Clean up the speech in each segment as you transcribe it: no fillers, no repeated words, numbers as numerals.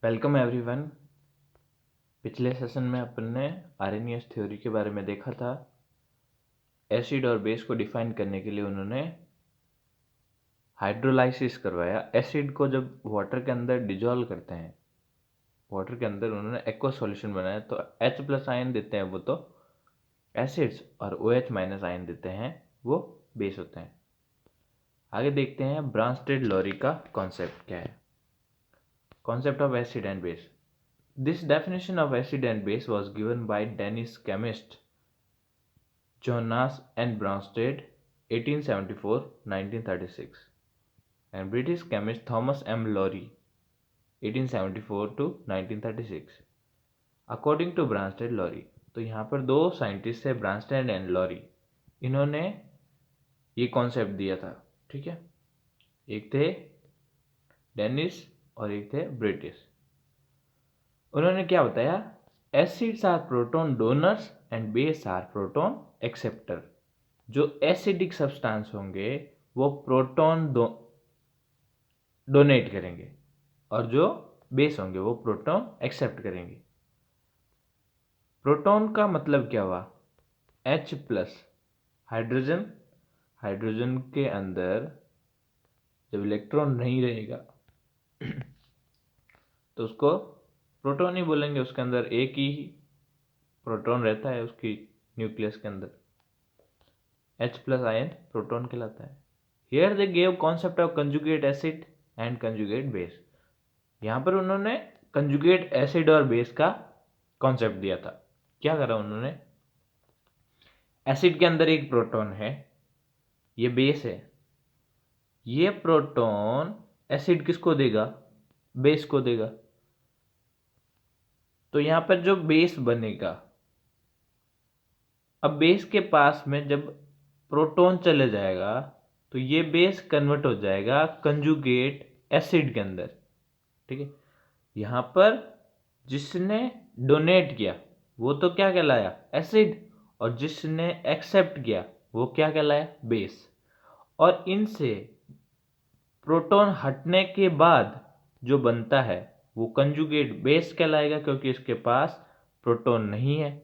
Welcome everyone. पिछले session में अपन ने आर्हेनियस थ्योरी के बारे में देखा था। एसिड और बेस को डिफाइन करने के लिए उन्होंने हाइड्रोलाइसिस करवाया। एसिड को जब वाटर के अंदर डिजोल्व करते हैं, वाटर के अंदर उन्होंने एक्वा सॉल्यूशन बनाया तो H+ आयन देते हैं वो तो एसिड्स, और OH- आयन देते हैं वो बेस होते हैं। आगे देखते हैं ब्रांस्टेड-लॉरी का कॉन्सेप्ट क्या है। Concept of acid and base. This definition of acid and base was given by Danish chemist Jonas N. Bronsted 1874-1936 and British chemist Thomas M. Lowry 1874 to 1936। According to Bronsted Lowry, तो यहाँ पर दो scientist है, ब्रांस्टेड and lorry. इन्होंने ये concept दिया था, ठीक है। एक थे डेनिस और एक थे ब्रिटिश। उन्होंने क्या बताया, acids are proton donors and base are proton acceptor. जो एसिडिक सब्सटेंस होंगे वो प्रोटॉन डोनेट करेंगे और जो बेस होंगे वो प्रोटॉन एक्सेप्ट करेंगे। प्रोटॉन का मतलब क्या हुआ, H+। हाइड्रोजन, हाइड्रोजन के अंदर जब इलेक्ट्रॉन नहीं रहेगा तो उसको प्रोटॉन ही बोलेंगे। उसके अंदर एक ही प्रोटॉन रहता है उसकी न्यूक्लियस के अंदर। H+ आयन प्रोटॉन कहलाता है। Here they gave concept of conjugate acid and conjugate base. यहाँ पर उन्होंने कंजुगेट एसिड और बेस का कॉन्सेप्ट दिया था। क्या करा उन्होंने, एसिड के अंदर एक प्रोटॉन है, ये बेस है। ये प्रोटॉन एसिड किसको देगा, बेस को देगा। तो यहाँ पर जो बेस बनेगा, अब बेस के पास में जब प्रोटॉन चले जाएगा तो ये बेस कन्वर्ट हो जाएगा कंजुगेट एसिड के अंदर, ठीक है। यहाँ पर जिसने डोनेट किया वो तो क्या कहलाया, एसिड, और जिसने एक्सेप्ट किया वो क्या कहलाया, बेस। और इनसे प्रोटॉन हटने के बाद जो बनता है वो कंजुगेट बेस कहलाएगा, क्योंकि इसके पास प्रोटॉन नहीं है।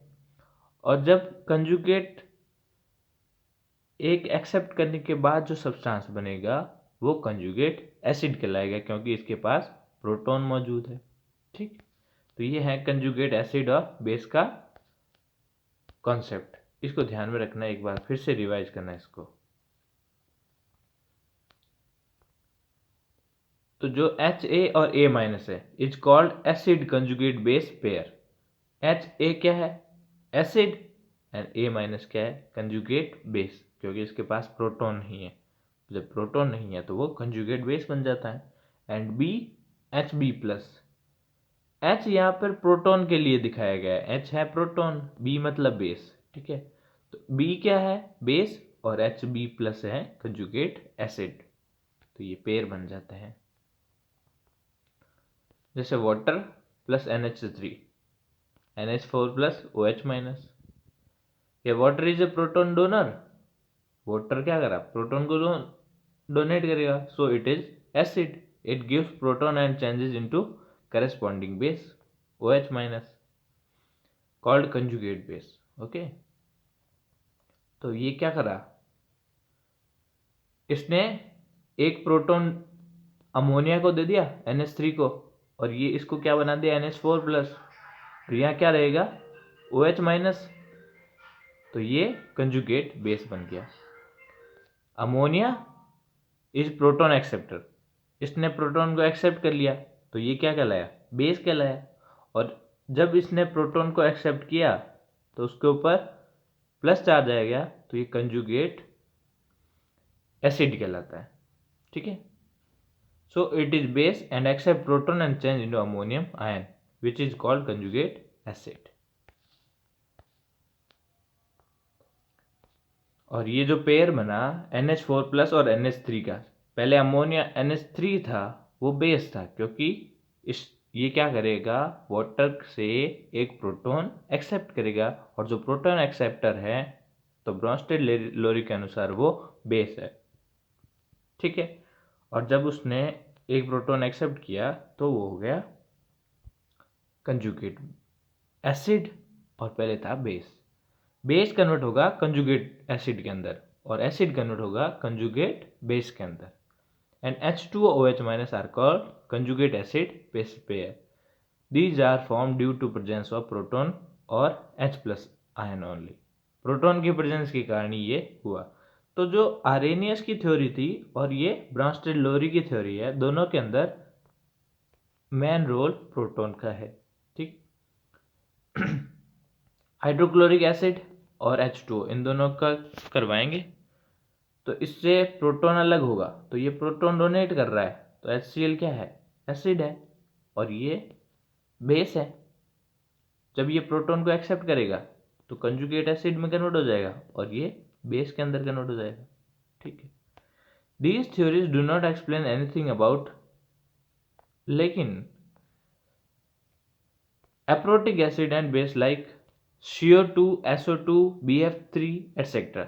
और जब कंजुगेट एक एक्सेप्ट करने के बाद जो सब्सटेंस बनेगा वो कंजुगेट एसिड कहलाएगा, क्योंकि इसके पास प्रोटॉन मौजूद है, ठीक। तो ये है कंजुगेट एसिड और बेस का कॉन्सेप्ट। इसको ध्यान में रखना, एक बार फिर से रिवाइज करना इसको। तो जो Ha और A- है is called acid conjugate base pair. Ha क्या है, एसिड, एंड A- क्या है, कंजुगेट बेस, क्योंकि इसके पास प्रोटॉन नहीं है। जब प्रोटॉन नहीं है तो वो कंजुगेट बेस बन जाता है। And B Hb+। H यहाँ पर प्रोटॉन के लिए दिखाया गया है, H है प्रोटॉन, B मतलब बेस, ठीक है। तो B क्या है, बेस, और Hb+ है कंजुगेट एसिड। तो ये पेयर बन जाते हैं। जैसे water plus NH3, NH4+ OH-। ये water is a proton donor. Water क्या करा, प्रोटॉन को डोनेट करेगा, सो it is acid. It gives proton and changes into corresponding base OH- called conjugate base, okay. तो ये क्या करा, इसने एक प्रोटॉन अमोनिया को दे दिया NH3 को, और ये इसको क्या बना दिया NH4+। तो यहाँ क्या रहेगा, OH-। तो ये कंजुगेट बेस बन गया। अमोनिया इज प्रोटॉन एक्सेप्टर, इसने प्रोटॉन को एक्सेप्ट कर लिया तो ये क्या कहलाया, बेस कहलाया। और जब इसने प्रोटॉन को एक्सेप्ट किया तो उसके ऊपर प्लस चार्ज आ गया, तो ये कंजुगेट एसिड कहलाता है, ठीक है। So it is base and accept proton and change into ammonium ion which is called conjugate acid. और ये जो पेयर बना NH4+ और NH3 का, पहले अमोनिया NH3 था वो बेस था, क्योंकि ये क्या करेगा, वाटर से एक प्रोटॉन एक्सेप्ट करेगा, और जो प्रोटॉन एक्सेप्टर है तो ब्रॉन्स्टेड लोरी के अनुसार वो बेस है, ठीक है। और जब उसने एक प्रोटॉन एक्सेप्ट किया तो वो हो गया कंजुगेट एसिड और पहले था बेस। बेस कन्वर्ट होगा कंजुगेट एसिड के अंदर और एसिड कन्वर्ट होगा कंजुगेट बेस के अंदर। And H2OH minus are called conjugate acid base pair. These are formed due to presence of proton और H plus ion only. Proton की presence के कारण ये हुआ। तो जो आरेनियस की थ्योरी थी और ये ब्रांस्टेड-लोरी की थ्योरी है, दोनों के अंदर मेन रोल प्रोटॉन का है। ठीक, हाइड्रोक्लोरिक एसिड और H2O इन दोनों का करवाएंगे तो इससे प्रोटॉन अलग होगा, तो ये प्रोटॉन डोनेट कर रहा है तो HCl क्या है, एसिड है और ये बेस है। जब ये प्रोटॉन को एक्सेप्ट करेगा तो कंजुगेट एसिड में कन्वर्ट हो जाएगा और ये बेस के अंदर कन्वर्ट हो जाएगा। ठीक है, these theories do not explain anything about, लेकिन aprotic acid and base like CO2, SO2, BF3 etcetera,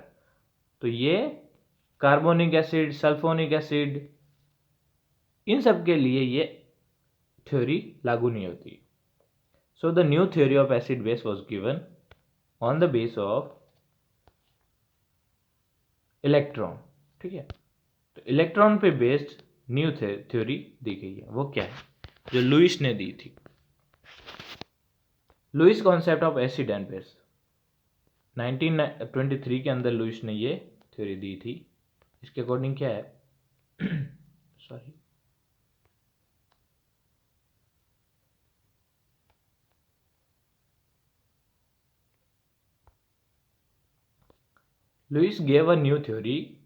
तो ये कार्बोनिक एसिड, सल्फोनिक एसिड, इन सब के लिए ये थ्योरी लागू नहीं होती। So the new theory of acid base was given on the base of electron. ठीक है, तो इलेक्ट्रॉन पे बेस्ड न्यू थ्योरी दी गई है। वो क्या है, जो लुईस ने दी थी। Lewis concept of acid and base 1923 के अंदर लुईस ने ये थ्योरी दी थी। इसके अकॉर्डिंग क्या है sorry Lewis gave a new theory.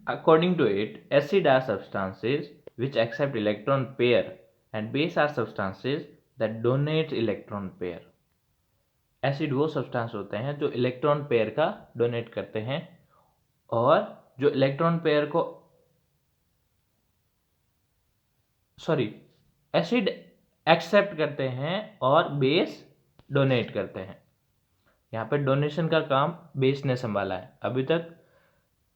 According to it, acid are substances which accept electron pair and base are substances that donate electron pair. Acid वो substance होते हैं जो इलेक्ट्रॉन पेयर का डोनेट करते हैं और जो इलेक्ट्रॉन पेयर को एसिड एक्सेप्ट करते हैं और बेस डोनेट करते हैं। यहाँ पे डोनेशन का काम बेस ने संभाला है। अभी तक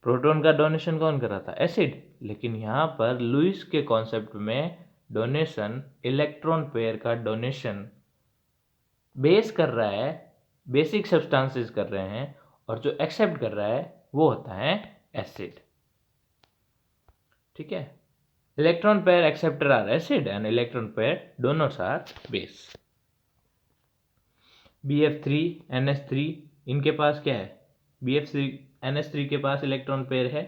प्रोटॉन का डोनेशन कौन कर रहा था, एसिड, लेकिन यहाँ पर लुईस के कॉन्सेप्ट में डोनेशन, इलेक्ट्रॉन पेयर का डोनेशन बेस कर रहा है, बेसिक सब्सटेंसेस कर रहे हैं और जो एक्सेप्ट कर रहा है वो होता है एसिड। ठीक है, electron pair acceptor are acid and electron pair donors are base. BF3 NH3 इनके पास क्या है, BF3 NH3 के पास इलेक्ट्रॉन पेयर है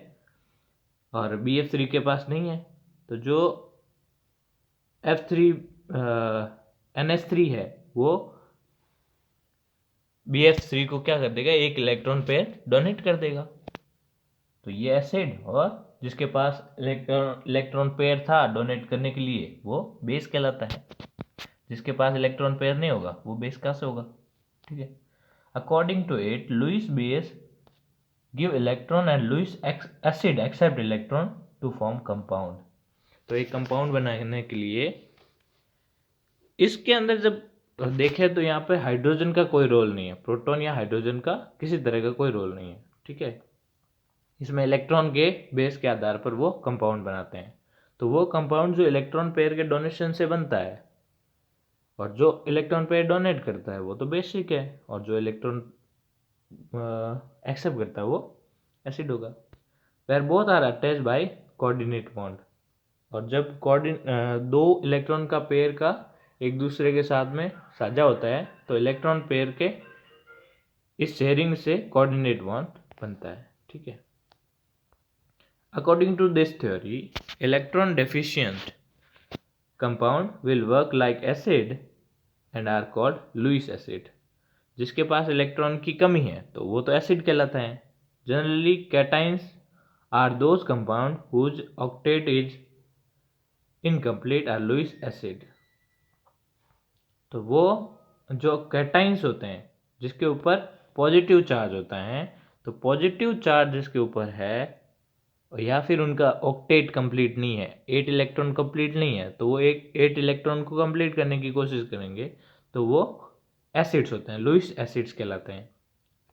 और BF3 के पास नहीं है, तो जो F3 NH3 है वो BF3 को क्या कर देगा, एक इलेक्ट्रॉन पेयर डोनेट कर देगा। तो ये एसिड और जिसके पास इलेक्ट्रॉन पेयर था डोनेट करने के लिए वो बेस कहलाता है। जिसके पास इलेक्ट्रॉन पेयर नहीं होगा वो बेस कहाँ से होगा। ठीक है, according to it Lewis base give electron and Lewis acid accept electron to form compound. तो एक कंपाउंड बनाने के लिए इसके अंदर जब देखें तो यहाँ पे हाइड्रोजन का कोई रोल नहीं है, प्रोटॉन या हाइड्रोजन का किसी तरह का कोई रोल नहीं है। ठीक है, इसमें इलेक्ट्रॉन के बेस के आधार पर वो कंपाउंड बनाते हैं। तो वो कंपाउंड जो इलेक्ट्रॉन पेयर के डोनेशन से बनता है और जो इलेक्ट्रॉन पेयर डोनेट करता है वो तो बेसिक है और जो इलेक्ट्रॉन एक्सेप्ट करता है वो एसिड होगा। Where both are attached by coordinate bond, और जब दो इलेक्ट्रॉन का पेयर का एक दूसरे के साथ में साझा होता है तो इलेक्ट्रॉन पेयर के इस शेयरिंग से कोऑर्डिनेट बॉन्ड बनता है। ठीक है, according to this theory electron deficient compound will work like acid and are called Lewis acid. जिसके पास इलेक्ट्रॉन की कमी है तो वो तो एसिड कहलाता है। Generally cations are those compound whose octet is incomplete are Lewis acid. तो वो जो कैटाइंस होते हैं जिसके ऊपर पॉजिटिव चार्ज होता है, तो पॉजिटिव चार्ज जिसके ऊपर है या फिर उनका ऑक्टेट कंप्लीट नहीं है, 8 इलेक्ट्रॉन कंप्लीट नहीं है, तो वो 8 इलेक्ट्रॉन को कंप्लीट करने की कोशिश करेंगे तो वो एसिड्स होते हैं, लुईस एसिड्स कहलाते हैं।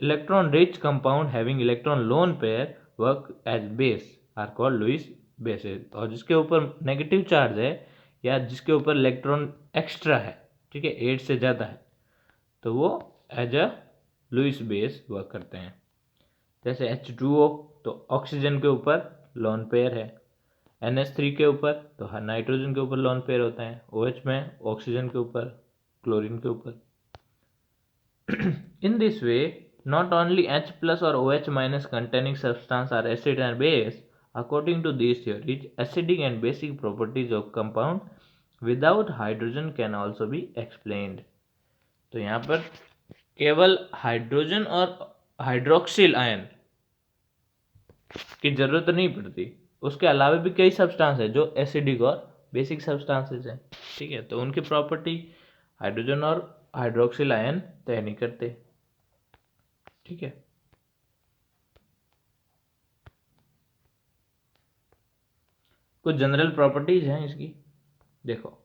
Electron rich compound having electron lone pair work as base are called Lewis bases. और जिसके ऊपर नेगेटिव चार्ज है या जिसके ऊपर इलेक्ट्रॉन एक्स्ट्रा है ठीक है, 8 से ज़्यादा है तो वो as a Lewis base work करते हैं। जैसे H2O तो ऑक्सीजन के ऊपर लोन पेयर है, NH3 के ऊपर तो हर नाइट्रोजन के ऊपर लोन पेयर होता है, OH में ऑक्सीजन के ऊपर क्लोरीन के ऊपर। In this way, not only H plus or OH minus containing substance are acid and base. According to these theories, acidic and basic properties of compound without hydrogen can also be explained. तो यहाँ पर केवल hydrogen और hydroxyl ion की जरूरत नहीं पड़ती, उसके अलावा भी कई सब्सटेंस है जो एसिडिक और बेसिक सब्सटेंसेस हैं। ठीक है, तो उनकी प्रॉपर्टी हाइड्रोजन और हाइड्रोक्सिल आयन तय नहीं करते। ठीक है, कुछ जनरल प्रॉपर्टीज हैं इसकी, देखो।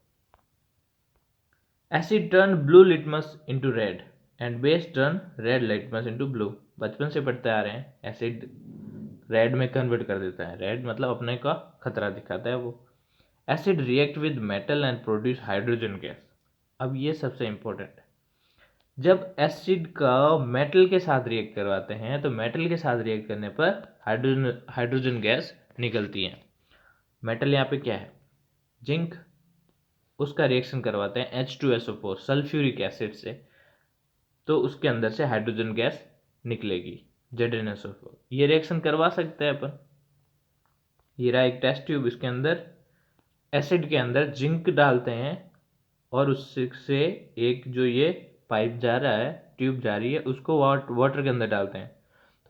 Asset turn blue litmus into red and base turn red litmus into blue. बचपन से पढ़ते आ रहे हैं, एसिड रेड में कन्वर्ट कर देता है, रेड मतलब अपने का खतरा दिखाता है वो। Acid react with metal and produce hydrogen gas. अब ये सबसे इंपॉर्टेंट है, जब एसिड का मेटल के साथ रिएक्ट करवाते हैं तो मेटल के साथ रिएक्ट करने पर हाइड्रोजन गैस निकलती है। मेटल यहाँ पे क्या है, जिंक, उसका रिएक्शन करवाते हैं H2SO4 सल्फ्यूरिक एसिड से, तो उसके अंदर से हाइड्रोजन गैस निकलेगी ZnSO4। ये रिएक्शन करवा सकते हैं अपन। ये रहा एक टेस्ट ट्यूब, इसके अंदर एसिड के अंदर जिंक डालते हैं और उससे एक जो ये पाइप जा रहा है, ट्यूब जा रही है, उसको वाटर के अंदर डालते हैं,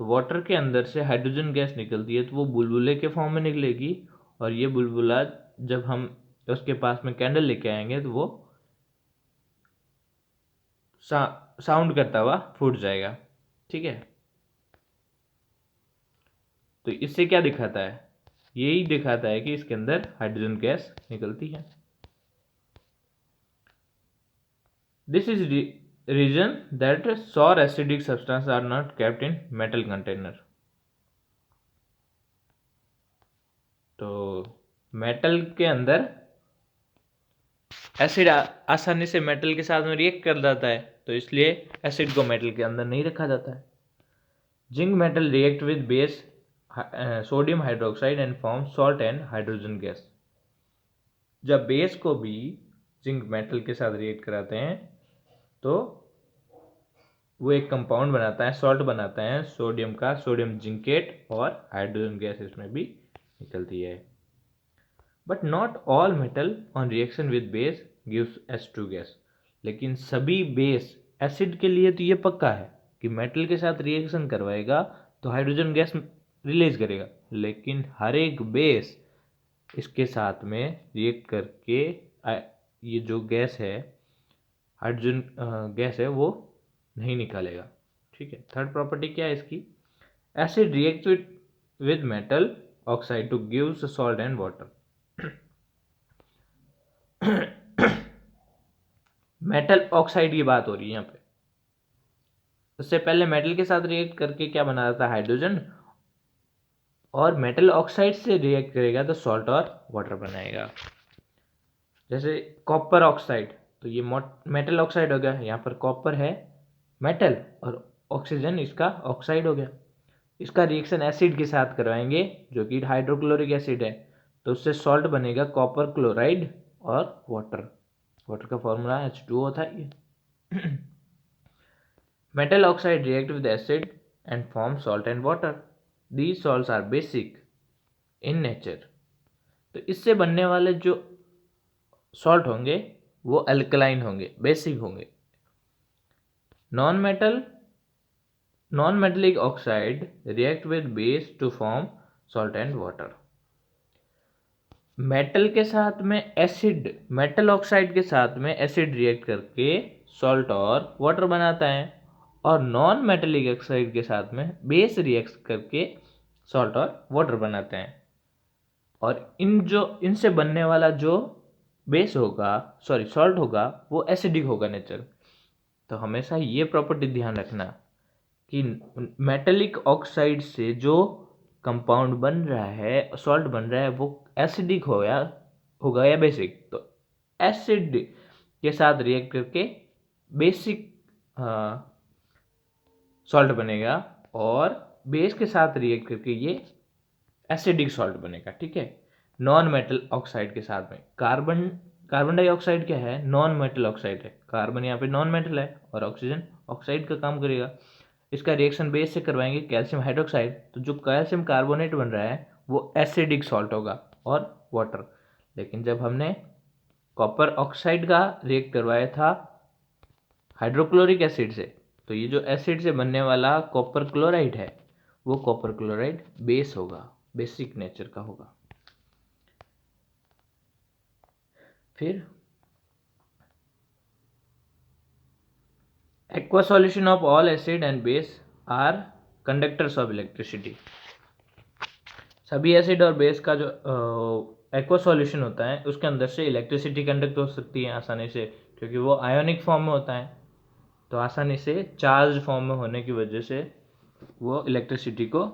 तो वाटर के अंदर से हाइड्रोजन गैस निकलती है, तो वो बुलबुले के फॉर्म में निकलेगी। और ये बुलबुला जब हम उसके पास में कैंडल लेके आएंगे तो वो साउंड करता हुआ फूट जाएगा। ठीक है, तो इससे क्या दिखाता है, यही दिखाता है कि इसके अंदर हाइड्रोजन गैस निकलती है। This is reason that sour acidic substances are not kept in metal container. तो मेटल के अंदर एसिड आसानी से मेटल के साथ में रिएक्ट कर जाता है, तो इसलिए एसिड को मेटल के अंदर नहीं रखा जाता है। Zinc metal react with base sodium hydroxide and form salt and hydrogen gas. जब बेस को भी जिंक मेटल के साथ रिएक्ट कराते हैं तो वो एक कंपाउंड बनाता है, सॉल्ट बनाता है सोडियम का, सोडियम जिंकेट, और हाइड्रोजन गैस इसमें भी निकलती है। But not all metal on reaction with base gives H2 gas. लेकिन सभी बेस एसिड के लिए तो ये पक्का है कि मेटल के साथ रिएक्शन करवाएगा तो हाइड्रोजन गैस रिलीज करेगा, लेकिन हर एक बेस इसके साथ में रिएक्ट करके ये जो गैस है, हाइड्रोजन गैस है, वो नहीं निकालेगा। ठीक है, थर्ड प्रॉपर्टी क्या है इसकी, acid react with metal oxide two gives salt and water. Metal oxide की बात हो रही है यहाँ पे। उससे पहले मेटल के साथ रिएक्ट करके क्या बना था, हाइड्रोजन, और मेटल ऑक्साइड से रिएक्ट करेगा तो सॉल्ट और वाटर बनाएगा। जैसे कॉपर ऑक्साइड, तो ये मेटल ऑक्साइड हो गया, यहाँ पर कॉपर है मेटल और ऑक्सीजन इसका ऑक्साइड हो गया। इसका रिएक्शन एसिड के साथ करवाएंगे जो कि हाइड्रोक्लोरिक एसिड है, तो उससे सॉल्ट बनेगा कॉपर क्लोराइड और वाटर। वाटर का फॉर्मूला H2O था ये। Metal oxide react with acid and form salt and water. These salts are basic in nature. तो इससे बनने वाले जो सॉल्ट होंगे वो अल्कलाइन होंगे, बेसिक होंगे। Non metallic oxide react with base to form salt and water. Metal के साथ में एसिड, मेटल ऑक्साइड के साथ में एसिड रिएक्ट करके सॉल्ट और वाटर बनाता है, और नॉन मेटलिक ऑक्साइड के साथ में बेस रिएक्ट करके सॉल्ट और वाटर बनाते हैं। और इनसे बनने वाला जो बेस होगा, सॉल्ट होगा, वो एसिडिक होगा नेचर। तो हमेशा ये प्रॉपर्टी ध्यान रखना कि मेटलिक ऑक्साइड से जो कंपाउंड बन रहा है, सॉल्ट बन रहा है, वो एसिडिक होगा या बेसिक। तो एसिड के साथ रिएक्ट करके बेसिक सॉल्ट बनेगा, और बेस के साथ रिएक्ट करके ये एसिडिक सॉल्ट बनेगा। ठीक है, नॉन मेटल ऑक्साइड के साथ में कार्बन डाइऑक्साइड क्या है, नॉन मेटल ऑक्साइड है। कार्बन यहाँ पे नॉन मेटल है और ऑक्सीजन ऑक्साइड का काम करेगा। इसका रिएक्शन बेस से करवाएंगे कैल्शियम हाइड्रोक्साइड, तो जो कैल्शियम कार्बोनेट बन रहा है वो एसिडिक सॉल्ट होगा और वाटर। लेकिन जब हमने कॉपर ऑक्साइड का रिएक्ट करवाया था हाइड्रोक्लोरिक एसिड से, तो ये जो एसिड से बनने वाला कॉपर क्लोराइड है वो कॉपर क्लोराइड बेस होगा, बेसिक नेचर का होगा। फिर aqua solution of all acid and base are conductors of electricity. सभी एसिड और बेस का जो एक्वा सॉल्यूशन होता है उसके अंदर से इलेक्ट्रिसिटी कंडक्ट हो सकती है आसानी से, क्योंकि वो आयोनिक फॉर्म में होता है, तो आसानी से चार्ज फॉर्म में होने की वजह से वो इलेक्ट्रिसिटी को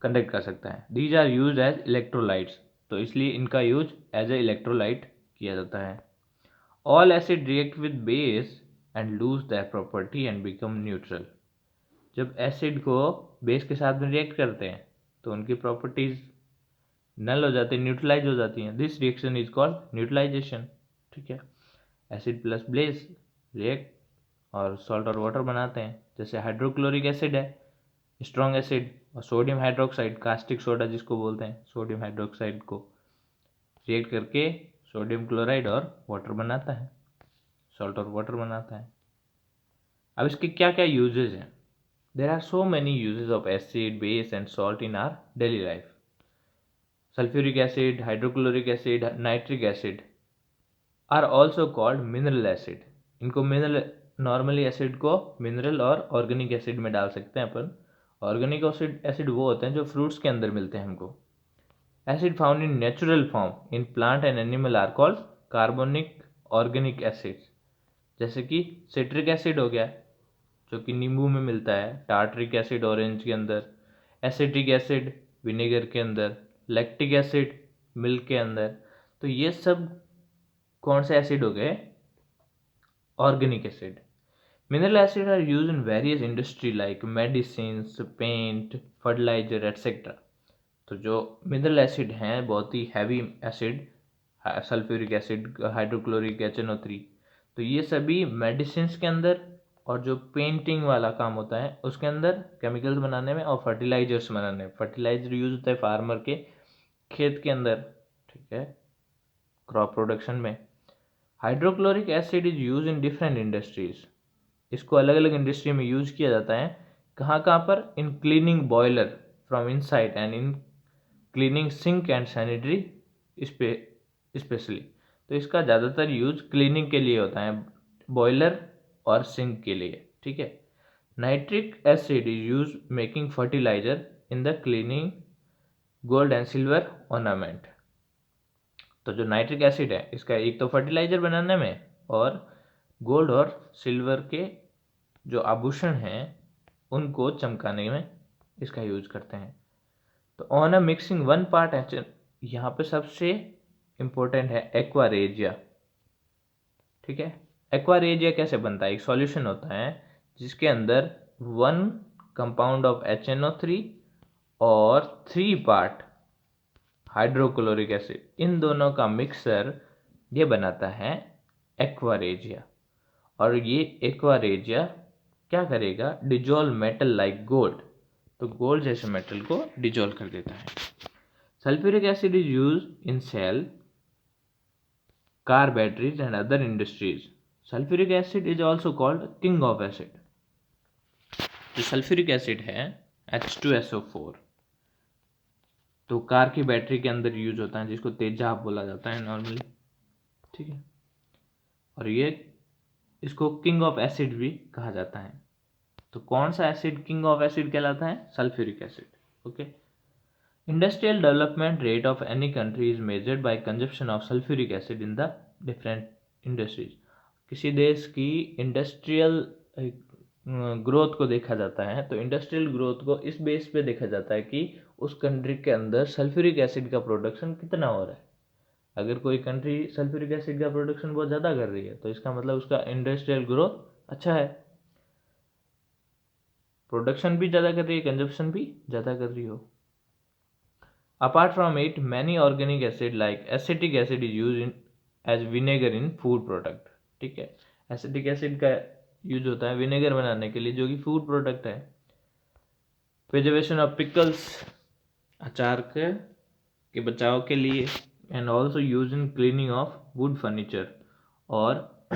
कंडक्ट कर सकता है। These are use as electrolytes, तो इसलिए इनका यूज एज ए इलेक्ट्रोलाइट किया जाता है। All acid react with base and lose that property and become neutral. जब एसिड को बेस के साथ में रिएक्ट करते हैं तो उनकी प्रॉपर्टीज नल हो जाती है, न्यूट्रलाइज हो जाती हैं। This reaction is called neutralisation. ठीक है, एसिड प्लस बेस रिएक्ट और सॉल्ट और वाटर बनाते हैं। जैसे हाइड्रोक्लोरिक एसिड है स्ट्रॉन्ग एसिड, और सोडियम हाइड्रोक्साइड कास्टिक सोडा जिसको बोलते हैं, सोडियम हाइड्रोक्साइड को रिएक्ट करके सोडियम क्लोराइड और वाटर बनाता है, सॉल्ट और वाटर बनाता है। अब इसके क्या क्या यूजेज हैं? There are so many usages of acid base and salt in our daily life. Sulphuric acid, hydrochloric acid, nitric acid are also called mineral acid. इनको मिनरल, नॉर्मली एसिड को मिनरल और ऑर्गेनिक एसिड में डाल सकते हैं अपन। Organic acid वो होते हैं जो फ्रूट्स के अंदर मिलते हैं हमको। Acid found in natural form in plant and animal are called carbonic organic acid. जैसे कि सिट्रिक एसिड हो गया जो कि नींबू में मिलता है, टार्टरिक एसिड ऑरेंज के अंदर, एसिटिक एसिड विनेगर के अंदर, लैक्टिक एसिड मिल्क के अंदर। तो ये सब कौन से एसिड हो गए? Organic acid. Mineral acid are use in various industry like medicine, paint, fertiliser etcetera. तो जो मिनरल एसिड हैं बहुत ही heavy acid, sulphuric acid, hydrochloric HNO3, तो ये सभी मेडिसिन के अंदर और जो पेंटिंग वाला काम होता है उसके अंदर केमिकल्स बनाने में, और फर्टिलाइजर्स बनाने में। फर्टिलाइजर यूज होता है फार्मर के खेत के अंदर, ठीक है, क्रॉप प्रोडक्शन में। Hydrochloric acid is use in different industries. इसको अलग अलग इंडस्ट्री में यूज किया जाता है। कहाँ कहाँ पर? In cleaning boiler from inside and in cleaning sink and sanitary specially. तो इसका ज़्यादातर यूज क्लीनिंग के लिए होता है, बॉयलर और सिंक के लिए। ठीक है, nitric acid is use making fertiliser in the cleaning gold and silver ornament. तो जो नाइट्रिक एसिड है इसका एक तो फर्टिलाइजर बनाने में, और गोल्ड और सिल्वर के जो आभूषण हैं उनको चमकाने में इसका यूज करते हैं। तो on a mixing 1 part HN, यहाँ पे सबसे इंपॉर्टेंट है एक्वारेजिया। ठीक है, एक्वारेजिया कैसे बनता है? एक सॉल्यूशन होता है जिसके अंदर 1 कंपाउंड ऑफ HNO3 और 3 पार्ट हाइड्रोक्लोरिक एसिड, इन दोनों का मिक्सर ये बनाता है एक्वारेजिया। और ये एक्वारेजिया क्या करेगा? डिजोल्व मेटल लाइक गोल्ड, तो गोल्ड जैसे मेटल को डिजोल्व कर देता है। Sulphuric acid is use in cell, car batteries and other industries. Sulphuric acid is also called king of acid. जो सल्फ्यूरिक एसिड है H2SO4, तो कार की बैटरी के अंदर यूज होता है, जिसको तेजाब बोला जाता है नॉर्मली। ठीक है, और ये इसको किंग ऑफ एसिड भी कहा जाता है। तो कौन सा एसिड किंग ऑफ एसिड कहलाता है? Sulphuric acid. Okay, industrial development rate of any country is measured by consumption of sulphuric acid in the different industries. किसी देश की इंडस्ट्रियल ग्रोथ को देखा जाता है, तो इंडस्ट्रियल ग्रोथ को इस बेस पे देखा जाता है कि उस कंट्री के अंदर सल्फ्यूरिक एसिड का प्रोडक्शन कितना हो रहा है। अगर कोई कंट्री सल्फ्यूरिक एसिड का प्रोडक्शन बहुत ज़्यादा कर रही है तो इसका मतलब उसका इंडस्ट्रियल ग्रोथ अच्छा है, प्रोडक्शन भी ज़्यादा कर रही है, कंजप्शन भी ज़्यादा कर रही हो। Apart from it many organic acid like acetic acid is use in as vinegar in food product. ठीक है, एसिटिक एसिड का यूज होता है विनेगर बनाने के लिए जो कि फूड प्रोडक्ट है। प्रिजर्वेशन ऑफ पिकल्स, अचार के बचाव के लिए, and also use in cleaning of would furniture, और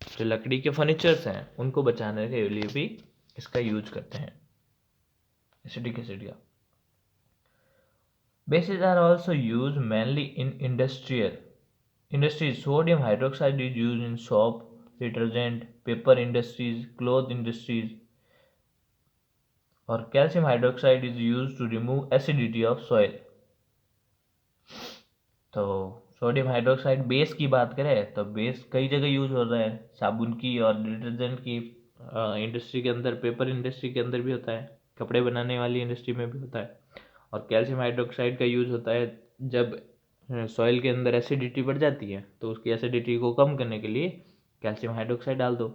जो लकड़ी के फर्नीचर्स हैं उनको बचाने के लिए भी इसका यूज करते हैं एसिटिक एसिड का। Bases are also used mainly in industries. Sodium hydroxide is used in soap, detergent, paper industries, cloth industries, और calcium hydroxide is used to remove acidity of soil. तो सोडियम हाइड्रोक्साइड बेस की बात करें तो base कई जगह use हो रहा है, साबुन की और डिटर्जेंट की इंडस्ट्री के अंदर, पेपर इंडस्ट्री के अंदर भी होता है, कपड़े बनाने वाली इंडस्ट्री में भी होता है। और कैल्शियम हाइड्रोक्साइड का यूज होता है जब सॉइल के अंदर एसिडिटी बढ़ जाती है तो उसकी एसिडिटी को कम करने के लिए कैल्शियम हाइड्रोक्साइड डाल दो।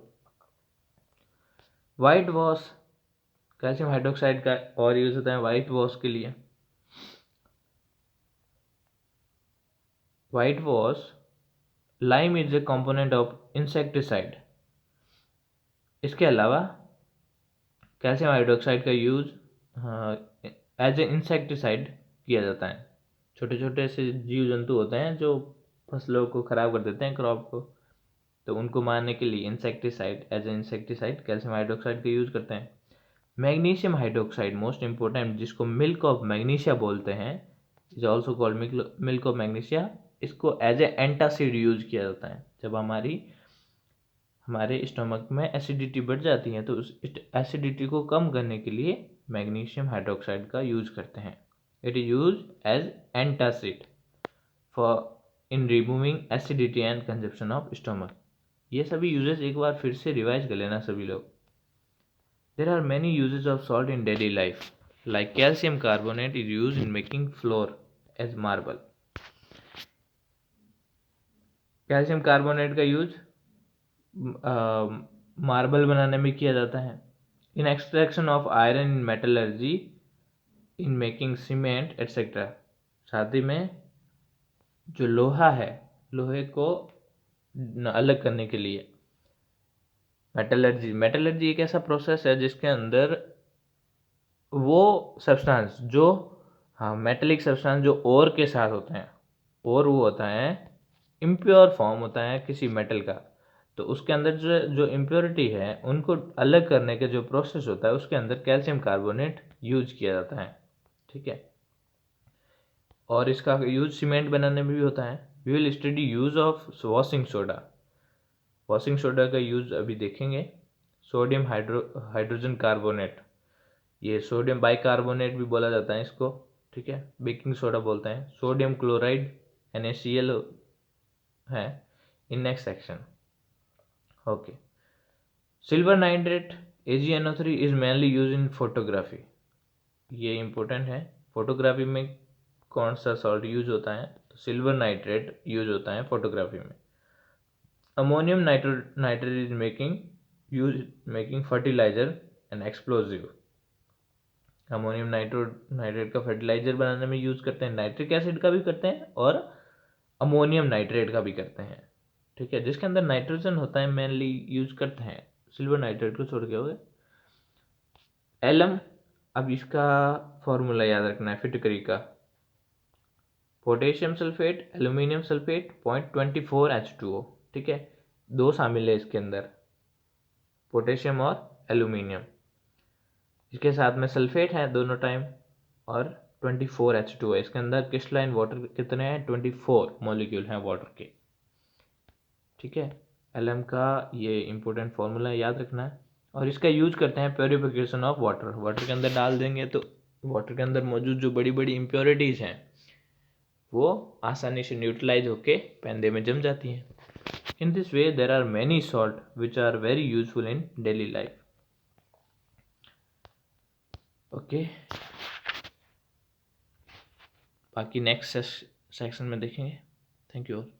वाइट वॉश, कैल्शियम हाइड्रोक्साइड का और यूज होता है वाइट वॉश के लिए। White wash, lime is a component of insecticide. इसके अलावा कैल्शियम हाइड्रोक्साइड का यूज एज ए इंसेक्टिसाइड किया जाता है। छोटे छोटे से जीव जंतु होते हैं जो फसलों को खराब कर देते हैं, क्रॉप को, तो उनको मारने के लिए insecticide, as a insecticide calcium hydroxide का यूज करते हैं। मैग्नीशियम हाइड्रोक्साइड मोस्ट इंपॉर्टेंट, जिसको मिल्क ऑफ मैग्नीशिया बोलते हैं, is also called milk of magnesia. इसको एज ए एंटासिड यूज किया जाता है जब हमारे स्टमक में एसिडिटी बढ़ जाती है तो उस एसिडिटी को कम करने के लिए मैग्नीशियम हाइड्रोक्साइड का यूज करते हैं। It is use as antacid for in removing acidity and consumption of stomach. ये सभी यूजेस एक बार फिर से रिवाइज कर लेना सभी लोग। There are many uses of salt in daily life, like calcium carbonate is use in making floor as marble. Calcium carbonate का यूज मार्बल बनाने में किया जाता है। In extraction of iron in metallurgy, in making cement etcetera. साथ ही में जो लोहा है, लोहे को अलग करने के लिए मेटलर्जी एक ऐसा प्रोसेस है जिसके अंदर वो सब्सटेंस जो, हाँ, मेटेलिक सब्सटेंस जो ओर के साथ होते हैं, और वो होता है इम्प्योर फॉर्म होता है किसी मेटल का, तो उसके अंदर जो इम्प्योरिटी है उनको अलग करने का जो प्रोसेस होता है उसके अंदर कैल्शियम कार्बोनेट यूज किया जाता है। ठीक है, और इसका यूज सीमेंट बनाने में भी होता है। We will study use of washing soda. Washing soda का यूज अभी देखेंगे। सोडियम हाइड्रोजन कार्बोनेट, ये सोडियम बाइकार्बोनेट भी बोला जाता है इसको। ठीक है, बेकिंग सोडा बोलते हैं। सोडियम क्लोराइड NaCl है in next section. Okay, silver nitrate AgNO3 is mainly use in photography. ये इंपॉर्टेंट है, फोटोग्राफी में कौन सा सॉल्ट यूज होता है, तो सिल्वर नाइट्रेट यूज होता है फोटोग्राफी में। Ammonium nitrate is making fertiliser and explosive. Ammonium nitrate का फर्टिलाइजर बनाने में यूज करते हैं, नाइट्रिक एसिड का भी करते हैं और अमोनियम नाइट्रेट का भी करते हैं। ठीक है, जिसके अंदर नाइट्रोजन होता है मेनली यूज करते हैं, सिल्वर नाइट्रेट को छोड़ के। हो गए एलम, अब इसका फॉर्मूला याद रखना है फिटकरी का। Potassium sulphate, aluminium sulphate 0.24 H2O। ठीक है, दो शामिल है इसके अंदर, पोटेशियम और एल्यूमिनियम। इसके साथ में सल्फेट है दोनों टाइम, और 24 H2O। इसके अंदर क्रिस्टलाइन वाटर कितने हैं, 24 मॉलिक्यूल हैं वाटर के। ठीक है, एलएम का ये इंपॉर्टेंट फॉर्मूला याद रखना है। और इसका यूज करते हैं प्योरिफिकेशन ऑफ वाटर। वाटर के अंदर डाल देंगे तो वाटर के अंदर मौजूद जो बड़ी बड़ी इम्प्योरिटीज हैं वो आसानी से न्यूट्रलाइज होके पेंदे में जम जाती हैं। In this way there are many salt which are very useful in daily life. Okay, बाकी नेक्स्ट सेक्शन में देखेंगे। Thank you all.